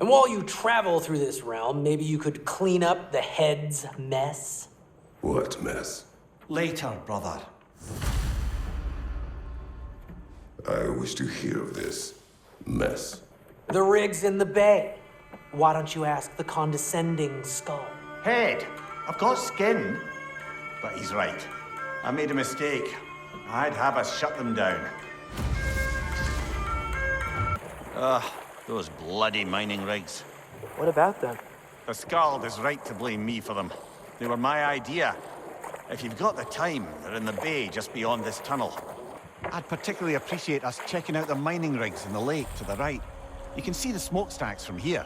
And while you travel through this realm, maybe you could clean up the head's mess? What mess? Later, brother. I wish to hear of this mess. The rig's in the bay. Why don't you ask the condescending skull? Head, I've got skin. But he's right. I made a mistake. I'd have us shut them down. Those bloody mining rigs. What about them? The Skald is right to blame me for them. They were my idea. If you've got the time, they're in the bay just beyond this tunnel. I'd particularly appreciate us checking out the mining rigs in the lake to the right. You can see the smokestacks from here.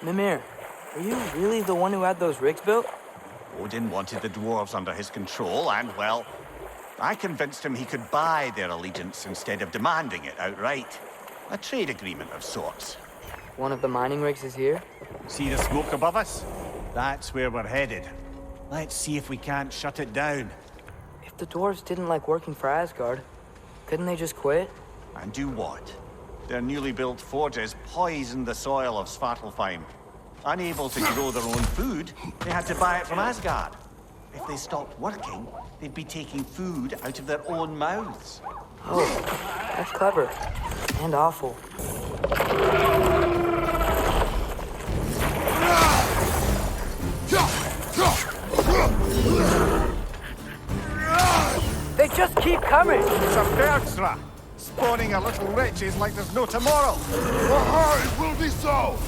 Mimir, are you really the one who had those rigs built? Odin wanted the dwarves under his control, and, well, I convinced him he could buy their allegiance instead of demanding it outright. A trade agreement of sorts. One of the mining rigs is here? See the smoke above us? That's where we're headed. Let's see if we can't shut it down. If the dwarves didn't like working for Asgard, couldn't they just quit? And do what? Their newly built forges poisoned the soil of Svartalfheim. Unable to grow their own food, they had to buy it from Asgard. If they stopped working, they'd be taking food out of their own mouths. Oh, that's clever. And awful. They just keep coming! It's a Bergsra! Spawning our little wretches like there's no tomorrow! It will be so!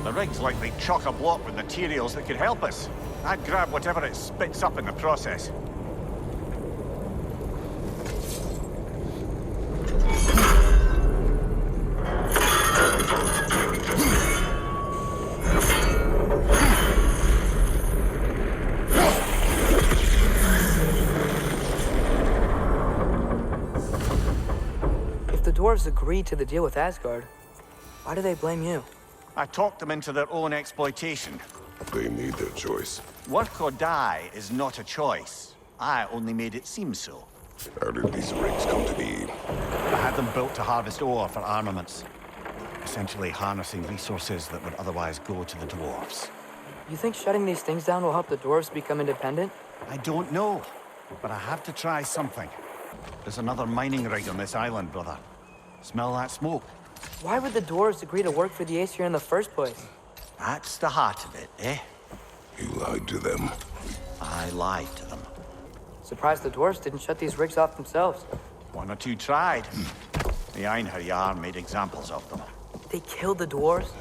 The rig's likely chock-a-block with materials that could help us. I'd grab whatever it spits up in the process. If the dwarves agreed to the deal with Asgard, why do they blame you? I talked them into their own exploitation. They made their choice. Work or die is not a choice. I only made it seem so. How did these rigs come to be? I had them built to harvest ore for armaments. Essentially harnessing resources that would otherwise go to the dwarves. You think shutting these things down will help the dwarves become independent? I don't know, but I have to try something. There's another mining rig on this island, brother. Smell that smoke? Why would the dwarves agree to work for the Aesir in the first place? That's the heart of it, eh? You lied to them. I lied to them. Surprised the dwarves didn't shut these rigs off themselves. One or two tried. The Einherjar made examples of them. They killed the dwarves?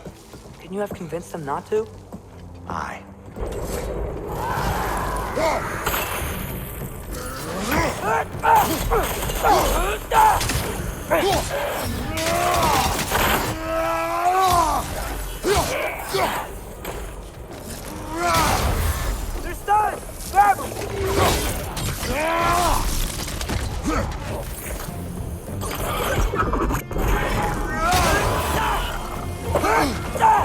Couldn't you have convinced them not to? Aye. They're stunned! Grab them!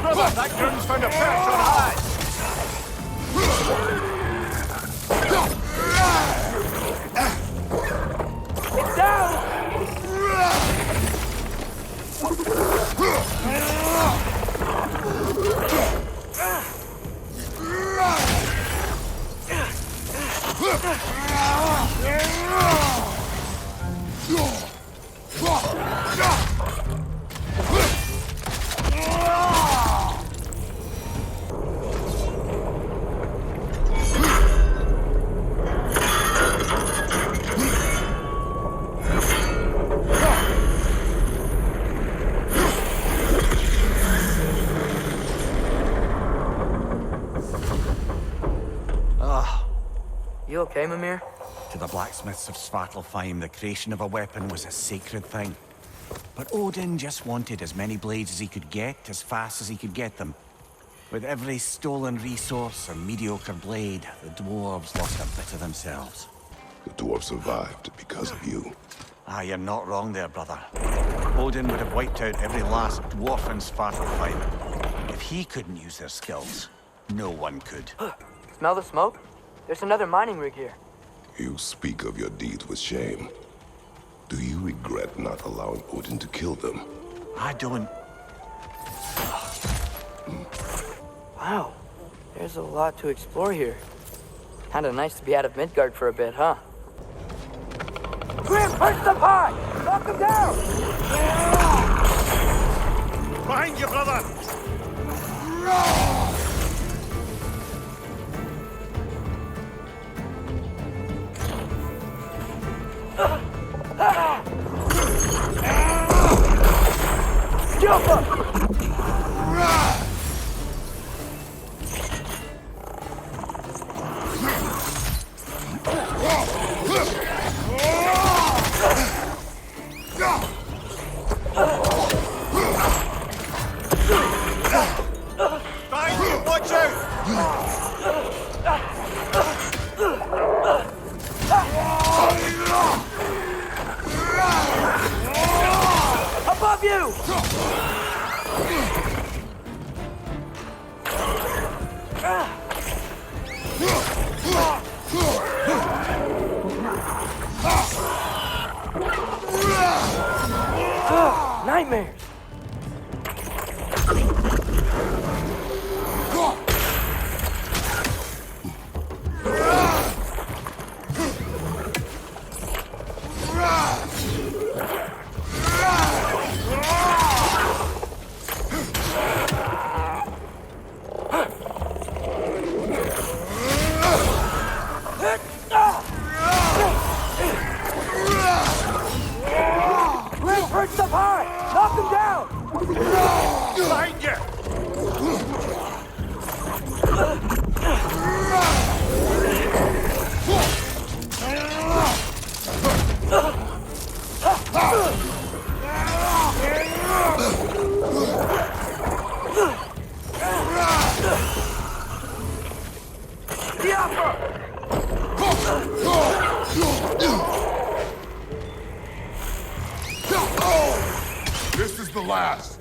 Brother, that goon's found a perch on high! It's down! You okay, Mimir? To the blacksmiths of Svartalfheim, the creation of a weapon was a sacred thing. But Odin just wanted as many blades as he could get, as fast as he could get them. With every stolen resource or mediocre blade, the dwarves lost a bit of themselves. The dwarves survived because of you. Ah, you're not wrong there, brother. Odin would have wiped out every last dwarf in Svartalfheim. If he couldn't use their skills, no one could. Smell the smoke? There's another mining rig here. You speak of your deeds with shame. Do you regret not allowing Odin to kill them? I don't... Wow, there's a lot to explore here. Kinda nice to be out of Midgard for a bit, huh? Grim, punch the pie! Knock him down! Behind you, brother! Jump up! Behind you, watch out! Above you! Nightmares! Grim, perch up high! Knock him down! Behind you! This is the last.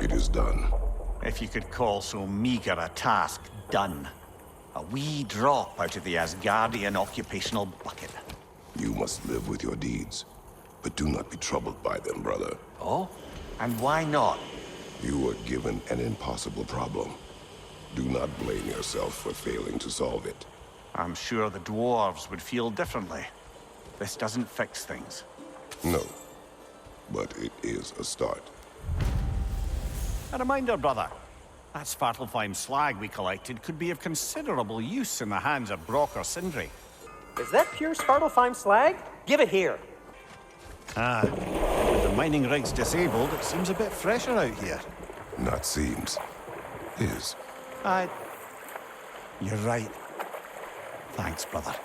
It is done. If you could call so meager a task done. A wee drop out of the Asgardian occupational bucket. You must live with your deeds, but do not be troubled by them, brother. Oh? And why not? You were given an impossible problem. Do not blame yourself for failing to solve it. I'm sure the dwarves would feel differently. This doesn't fix things. No, but it is a start. A reminder, brother. That Svartalfheim slag we collected could be of considerable use in the hands of Brock or Sindri. Is that pure Svartalfheim slag? Give it here. Ah, with the mining rig's disabled, it seems a bit fresher out here. Not seems. Is. You're right. Thanks, brother.